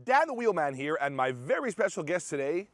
Dan the Wheelman here, and my very special guest today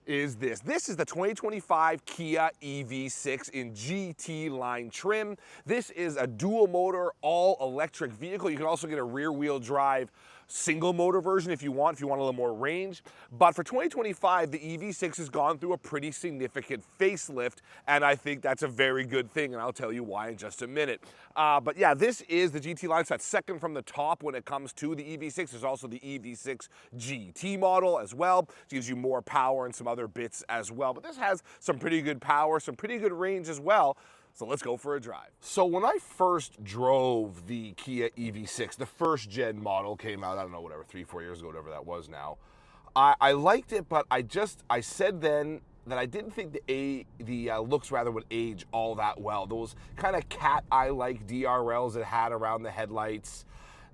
is this. This is the 2025 Kia EV6 in GT line trim. This is a dual motor, all electric vehicle. You can also get a rear wheel drive single motor version if you want a little more range. But for 2025, the EV6 has gone through a pretty significant facelift, and I think that's a very good thing, and I'll tell you why in just a minute. But yeah, this is the GT line, so that's second from the top when it comes to the EV6. There's also the EV6 GT model as well. It gives you more power and some other bits as well. But this has some pretty good power, some pretty good range as well. So let's go for a drive. So when I first drove the Kia EV6, the first gen model came out, I don't know, whatever, 3-4 years ago, whatever that was now. I liked it, but I said then that I didn't think the looks rather would age all that well. Those kind of cat eye-like DRLs it had around the headlights,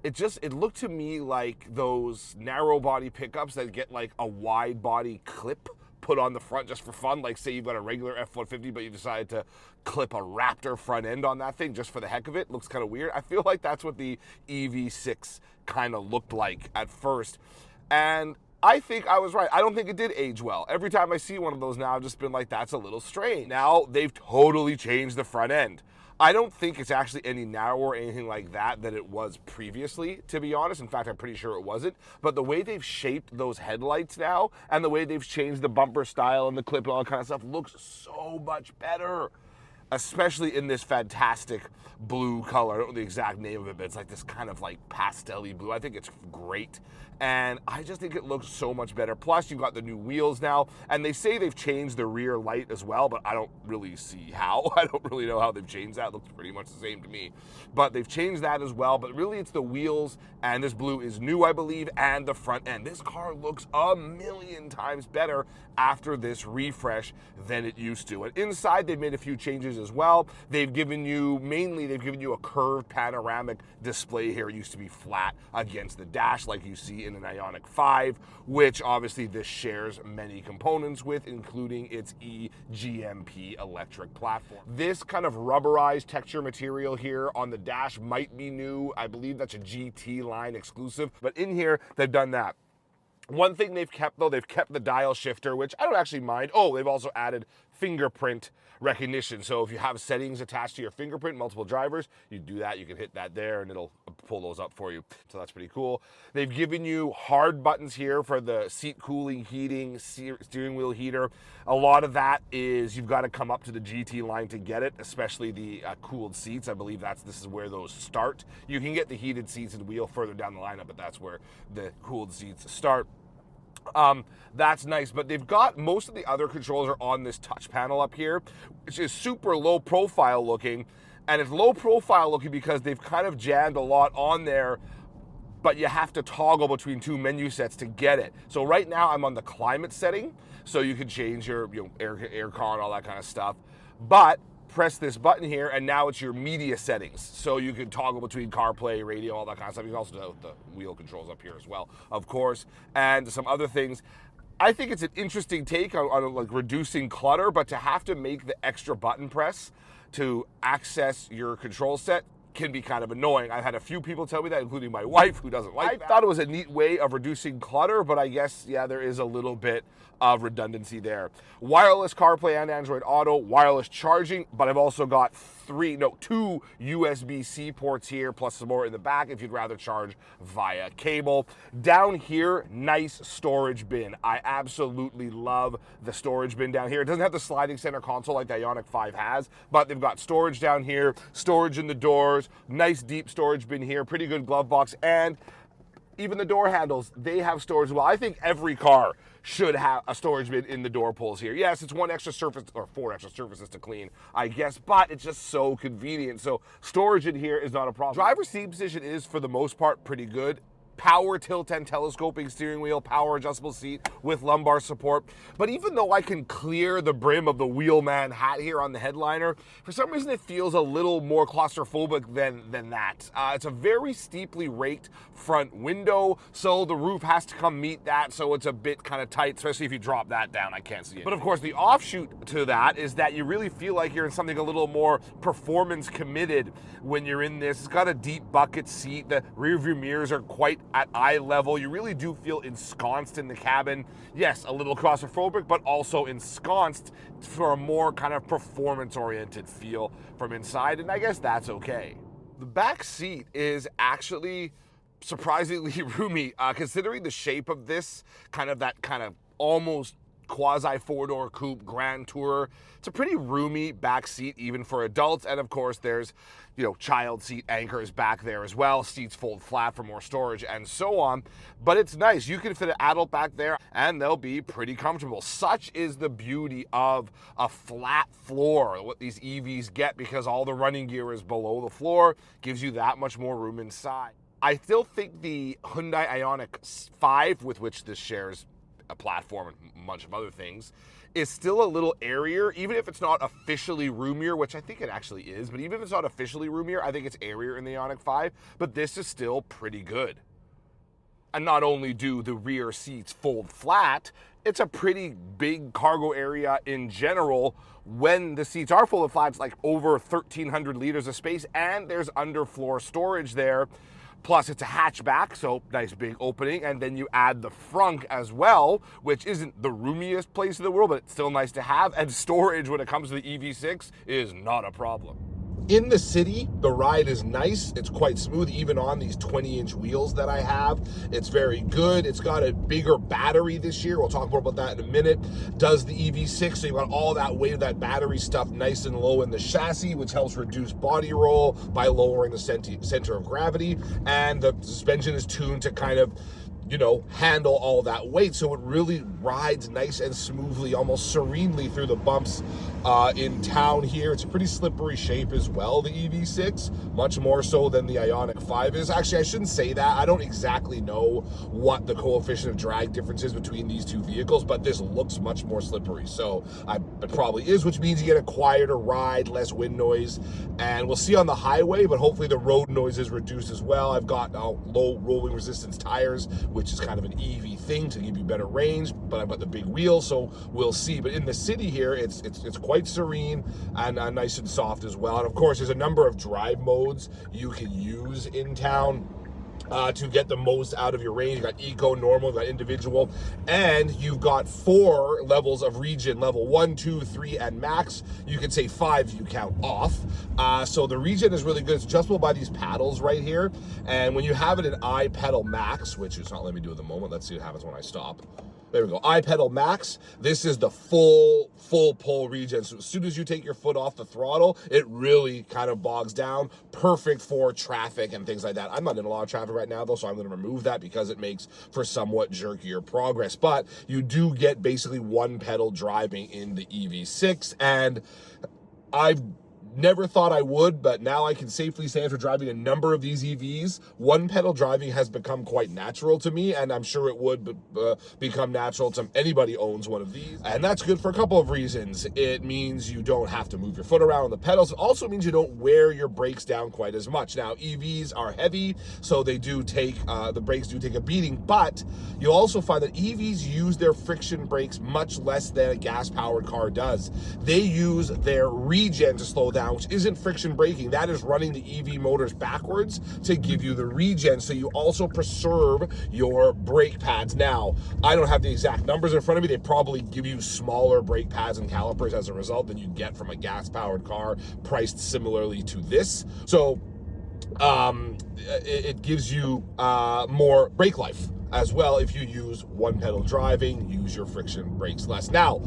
it looked to me like those narrow body pickups that get like a wide body clip put on the front just for fun. Like say you've got a regular F-150, but you decided to clip a Raptor front end on that thing just for the heck of it. Looks kind of weird. I feel like that's what the EV6 kind of looked like at first. And I think I was right. I don't think it did age well. Every time I see one of those now, I've just been like, that's a little strange. Now they've totally changed the front end. I don't think it's actually any narrower or anything like that it was previously, to be honest. In fact, I'm pretty sure it wasn't. But the way they've shaped those headlights now and the way they've changed the bumper style and the clip and all that kind of stuff looks so much better. Especially in this fantastic blue color. I don't know the exact name of it, but it's like this kind of like pastel-y blue. I think it's great. And I just think it looks so much better. Plus, you've got the new wheels now. And they say they've changed the rear light as well, but I don't really see how. I don't really know how they've changed that. It looks pretty much the same to me. But they've changed that as well. But really, it's the wheels, and this blue is new, I believe, and the front end. This car looks a million times better after this refresh than it used to. And inside, they've made a few changes as well. They've given you a curved panoramic display here. It used to be flat against the dash like you see in an Ioniq 5, which obviously this shares many components with, including its eGMP electric platform. This kind of rubberized texture material here on the dash might be new. I believe that's a GT line exclusive, but in here they've done that. One thing they've kept, though, they've kept the dial shifter, which I don't actually mind. Oh, they've also added fingerprint recognition. So if you have settings attached to your fingerprint, multiple drivers, you do that, you can hit that there and it'll pull those up for you. So that's pretty cool. They've given you hard buttons here for the seat cooling, heating, steering wheel heater. A lot of that is you've got to come up to the GT line to get it, especially the cooled seats. I believe this is where those start. You can get the heated seats and wheel further down the lineup, but that's where the cooled seats start. That's nice, but they've got most of the other controls are on this touch panel up here, which is super low profile looking. And it's low profile looking because they've kind of jammed a lot on there, but you have to toggle between two menu sets to get it. So right now I'm on the climate setting, so you can change your air con, all that kind of stuff. But press this button here, and now it's your media settings. So you can toggle between CarPlay, radio, all that kind of stuff. You can also do the wheel controls up here as well, of course, and some other things. I think it's an interesting take on like reducing clutter, but to have to make the extra button press to access your control set can be kind of annoying. I've had a few people tell me that, including my wife, who doesn't like that. I thought it was a neat way of reducing clutter, but I guess, yeah, there is a little bit of redundancy there. Wireless CarPlay and Android Auto, wireless charging, but I've also got two USB-C ports here, plus some more in the back if you'd rather charge via cable. Down here, nice storage bin. I absolutely love the storage bin down here. It doesn't have the sliding center console like the Ioniq 5 has, but they've got storage down here, storage in the doors, nice deep storage bin here, pretty good glove box, and even the door handles, they have storage as well. I think every car should have a storage bin in the door pulls here. Yes, it's one extra surface, or 4 extra surfaces to clean, I guess, but it's just so convenient. So storage in here is not a problem. Driver's seat position is, for the most part, pretty good. Power tilt and telescoping steering wheel, power adjustable seat with lumbar support. But even though I can clear the brim of the wheelman hat here on the headliner, for some reason it feels a little more claustrophobic than that. It's a very steeply raked front window, so the roof has to come meet that, so it's a bit kind of tight, especially if you drop that down, I can't see it. But of course, the offshoot to that is that you really feel like you're in something a little more performance committed when you're in this. It's got a deep bucket seat. The rear view mirrors are quite at eye level. You really do feel ensconced in the cabin. Yes, a little claustrophobic, but also ensconced for a more kind of performance-oriented feel from inside, and I guess that's okay. The back seat is actually surprisingly roomy, considering the shape of this, that kind of almost quasi four-door coupe Grand Tourer. It's a pretty roomy back seat even for adults, and of course there's, child seat anchors back there as well. Seats fold flat for more storage and so on, but it's nice. You can fit an adult back there and they'll be pretty comfortable. Such is the beauty of a flat floor, what these EVs get, because all the running gear is below the floor, gives you that much more room inside. I still think the Hyundai Ioniq 5, with which this shares a platform and a bunch of other things, is still a little airier, even if it's not officially roomier, which I think it actually is, but even if it's not officially roomier, I think it's airier in the Ioniq 5, but this is still pretty good. And not only do the rear seats fold flat, it's a pretty big cargo area in general. When the seats are folded flat, it's like over 1,300 liters of space, and there's underfloor storage there. Plus, it's a hatchback, so nice big opening, and then you add the frunk as well, which isn't the roomiest place in the world, but it's still nice to have, and storage when it comes to the EV6 is not a problem. In the city, the ride is nice. It's quite smooth, even on these 20-inch wheels that I have. It's very good. It's got a bigger battery this year. We'll talk more about that in a minute. Does the EV6, so you've got all that weight of that battery stuff nice and low in the chassis, which helps reduce body roll by lowering the center of gravity. And the suspension is tuned to kind of, handle all that weight, so it really rides nice and smoothly, almost serenely through the bumps in town here. It's a pretty slippery shape as well, the EV6, much more so than the Ioniq 5 is. Actually, I shouldn't say that. I don't exactly know what the coefficient of drag difference is between these two vehicles, but this looks much more slippery, so it probably is, which means you get a quieter ride, less wind noise, and we'll see on the highway, but hopefully the road noise is reduced as well. I've got low rolling resistance tires, which is kind of an EV thing to give you better range, but I've got the big wheels, so we'll see. But in the city here, it's quite serene and nice and soft as well. And of course, there's a number of drive modes you can use in town to get the most out of your range. You've got eco, normal, you've got individual, and you've got 4 levels of region, level 1, 2, 3, and max. You can say 5 if you count off. So the region is really good. It's adjustable by these paddles right here. And when you have it in I pedal max, which is not letting me do at the moment, let's see what happens when I stop. There we go, I pedal max. This is the full pull region. So as soon as you take your foot off the throttle, it really kind of bogs down. Perfect for traffic and things like that. I'm not in a lot of traffic right now though, so I'm gonna remove that because it makes for somewhat jerkier progress. But you do get basically one pedal driving in the EV6, and I've never thought I would, but now I can safely say after driving a number of these EVs, one pedal driving has become quite natural to me, and I'm sure it would become natural to anybody owns one of these. And that's good for a couple of reasons. It means you don't have to move your foot around on the pedals. It also means you don't wear your brakes down quite as much. Now, EVs are heavy, so they do take, the brakes do take a beating, but you'll also find that EVs use their friction brakes much less than a gas-powered car does. They use their regen to slow down, which isn't friction braking. That is running the EV motors backwards to give you the regen, so you also preserve your brake pads. Now, I don't have the exact numbers in front of me. They probably give you smaller brake pads and calipers as a result than you'd get from a gas-powered car priced similarly to this. So it gives you more brake life as well if you use one pedal driving, use your friction brakes less. Now,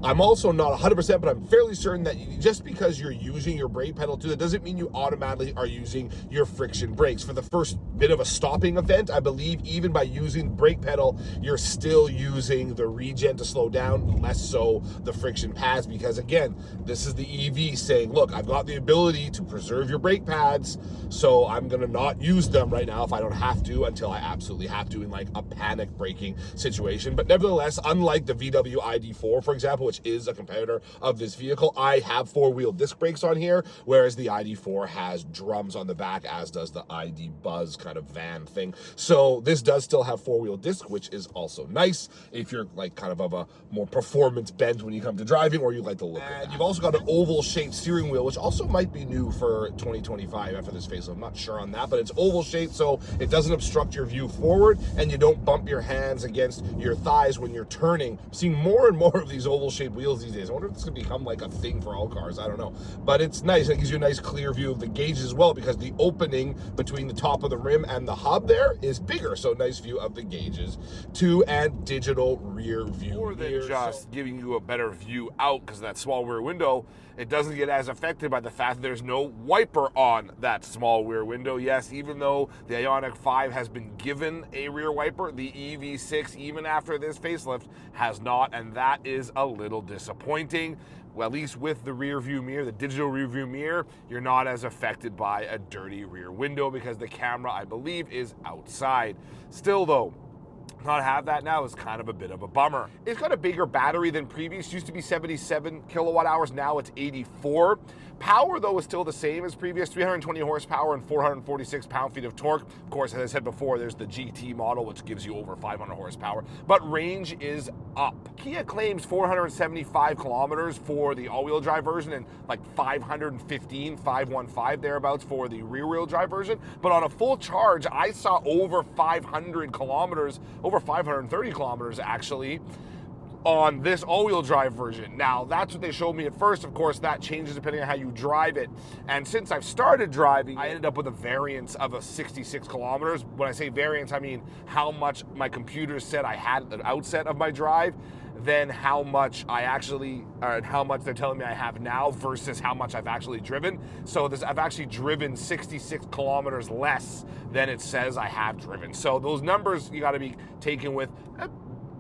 I'm also not 100%, but I'm fairly certain that just because you're using your brake pedal too, that doesn't mean you automatically are using your friction brakes. For the first bit of a stopping event, I believe even by using brake pedal, you're still using the regen to slow down, less so the friction pads, because again, this is the EV saying, look, I've got the ability to preserve your brake pads, so I'm gonna not use them right now if I don't have to until I absolutely have to in like a panic braking situation. But nevertheless, unlike the VW ID4, for example, which is a competitor of this vehicle, I have four-wheel disc brakes on here, whereas the ID4 has drums on the back, as does the ID Buzz kind of van thing. So this does still have four-wheel disc, which is also nice if you're like kind of a more performance bent when you come to driving, or you like the look of that. You've also got an oval-shaped steering wheel, which also might be new for 2025 after this facelift. I'm not sure on that, but it's oval-shaped, so it doesn't obstruct your view forward, and you don't bump your hands against your thighs when you're turning. I'm seeing more and more of these oval-shaped wheels these days. I wonder if this could become like a thing for all cars. I don't know, but it's nice. It gives you a nice clear view of the gauges as well, because the opening between the top of the rim and the hub there is bigger, so nice view of the gauges too, and digital rear view More than mirror. just giving you a better view out because of that small rear window, it doesn't get as affected by the fact that there's no wiper on that small rear window. Yes, even though the Ioniq 5 has been given a rear wiper, the EV6, even after this facelift, has not, and that is a little disappointing. Well, at least with the rear view mirror, the digital rear view mirror, you're not as affected by a dirty rear window because the camera, I believe, is outside. Still though, not have that now is kind of a bit of a bummer. It's got a bigger battery than previous. Used to be 77 kilowatt hours, now it's 84. Power though is still the same as previous, 320 horsepower and 446 pound-feet of torque. Of course, as I said before, there's the GT model, which gives you over 500 horsepower, but range is up. Kia claims 475 kilometers for the all-wheel drive version and like 515 thereabouts for the rear-wheel drive version. But on a full charge, I saw over 500 kilometers, over 530 kilometers actually, on this all-wheel drive version. Now, that's what they showed me at first. Of course, that changes depending on how you drive it. And since I've started driving, I ended up with a variance of a 66 kilometers. When I say variance, I mean how much my computer said I had at the outset of my drive, then how much I actually, how much they're telling me I have now versus how much I've actually driven. So I've actually driven 66 kilometers less than it says I have driven. So those numbers you gotta be taken with a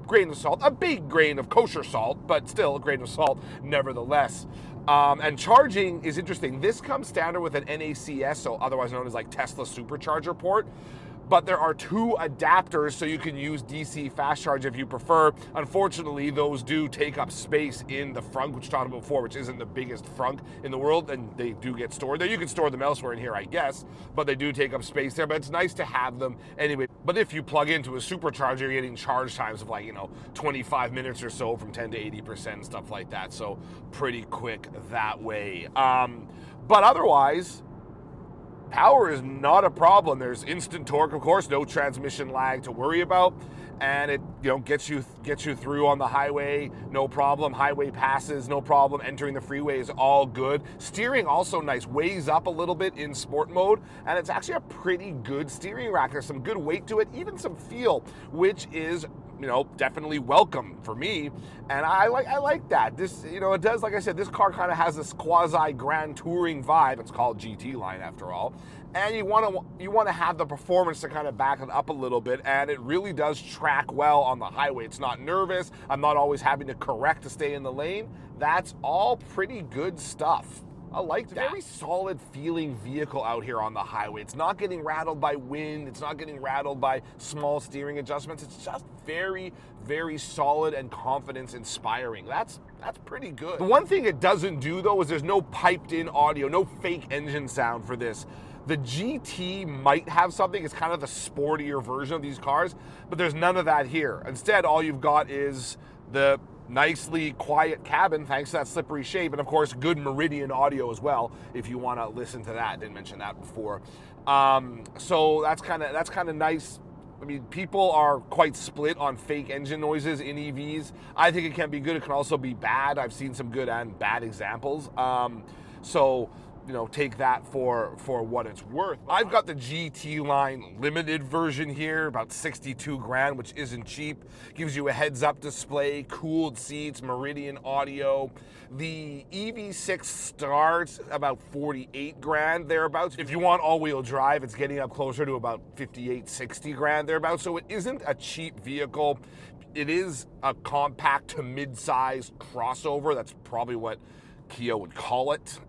grain of salt, a big grain of kosher salt, but still a grain of salt nevertheless. And charging is interesting. This comes standard with an NACS, so otherwise known as like Tesla supercharger port. But there are two adapters, so you can use DC fast charge if you prefer. Unfortunately, those do take up space in the frunk, which we talked about before, which isn't the biggest frunk in the world, and they do get stored there. You can store them elsewhere in here, I guess, but they do take up space there, but it's nice to have them anyway. But if you plug into a supercharger, you're getting charge times of like, 25 minutes or so from 10 to 80% and stuff like that, so pretty quick that way. But otherwise, power is not a problem. There's instant torque, of course, no transmission lag to worry about, and it gets you through on the highway, no problem. Highway passes, no problem. Entering the freeway is all good. Steering also nice, weighs up a little bit in sport mode, and it's actually a pretty good steering rack. There's some good weight to it, even some feel, which is definitely welcome for me, and I like that. This, it does, like I said, this car kind of has this quasi grand touring vibe. It's called GT line after all, and you want to have the performance to kind of back it up a little bit, and it really does track well on the highway. It's not nervous. I'm not always having to correct to stay in the lane. That's all pretty good stuff. I like that. It's a very solid feeling vehicle out here on the highway. It's not getting rattled by wind. It's not getting rattled by small steering adjustments. It's just very, very solid and confidence inspiring. That's pretty good. The one thing it doesn't do though is there's no piped in audio, no fake engine sound for this. The GT might have something. It's kind of the sportier version of these cars, but there's none of that here. Instead, all you've got is the nicely quiet cabin, thanks to that slippery shape, and of course good Meridian audio as well if you want to listen to that. Didn't mention that before. So that's kind of nice. I mean, people are quite split on fake engine noises in EVs. I think it can be good. It can also be bad. I've seen some good and bad examples. So take that for what it's worth. I've got the GT line limited version here, about 62 grand, which isn't cheap. Gives you a heads-up display, cooled seats, Meridian audio. The EV6 starts about 48 grand thereabouts. If you want all-wheel drive, it's getting up closer to about 58, 60 grand thereabouts. So it isn't a cheap vehicle. It is a compact to mid-size crossover. That's probably what Kia would call it.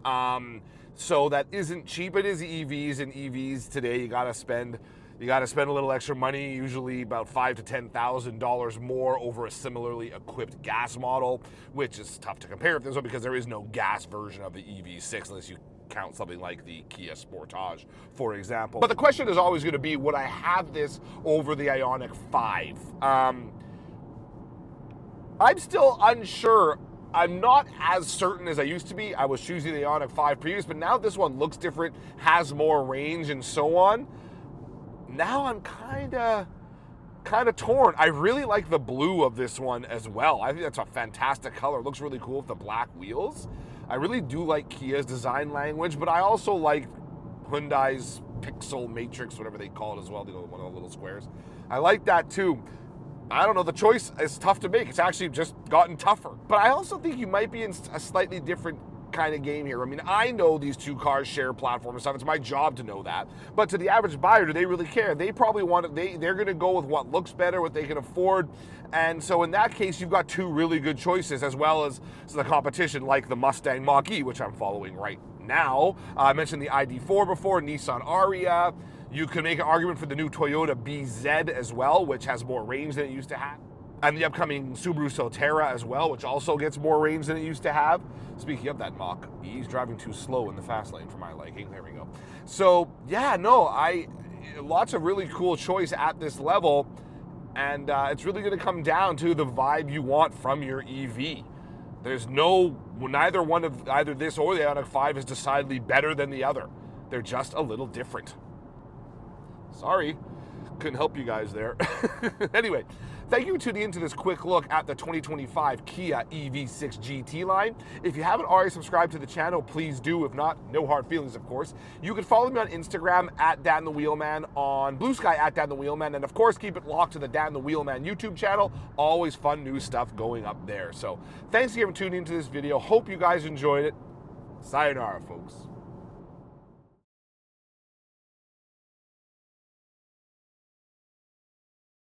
So that isn't cheap. It is EVs, and EVs today you gotta spend You got to spend a little extra money, usually about $5,000 to $10,000 more over a similarly equipped gas model, which is tough to compare with this one because there is no gas version of the EV6 unless you count something like the Kia Sportage, for example. But the question is always going to be, would I have this over the Ioniq 5? I'm still unsure. I'm not as certain as I used to be. I was choosing the Ioniq 5 previous, but now this one looks different, has more range and so on. Now I'm kind of torn. I really like the blue of this one as well. I think that's a fantastic color. It looks really cool with the black wheels. I really do like Kia's design language, but I also like Hyundai's Pixel Matrix, whatever they call it as well, one of the little squares. I like that too. I don't know, the choice is tough to make. It's actually just gotten tougher. But I also think you might be in a slightly different kind of game here. I mean, I know these two cars share platform and stuff. It's my job to know that. But to the average buyer, do they really care? They probably want it. They're going to go with what looks better, what they can afford. And so in that case, you've got two really good choices, as well as the competition like the Mustang Mach-E, which I'm following right now. I mentioned the ID4 before, Nissan Ariya. You can make an argument for the new Toyota BZ as well, which has more range than it used to have. And the upcoming Subaru Solterra as well, which also gets more range than it used to have. Speaking of that Mach-E, he's driving too slow in the fast lane for my liking. There we go. So yeah, no, lots of really cool choice at this level, and it's really going to come down to the vibe you want from your EV. There's neither this or the Ioniq 5 is decidedly better than the other. They're just a little different. Sorry, couldn't help you guys there. Anyway, thank you for tuning into this quick look at the 2025 Kia EV6 GT line. If you haven't already subscribed to the channel, please do. If not, no hard feelings, of course. You can follow me on Instagram at Dan the Wheelman, on Blue Sky at Dan the Wheelman, and of course, keep it locked to the Dan the Wheelman YouTube channel. Always fun new stuff going up there. So thanks again for tuning into this video. Hope you guys enjoyed it. Sayonara, folks.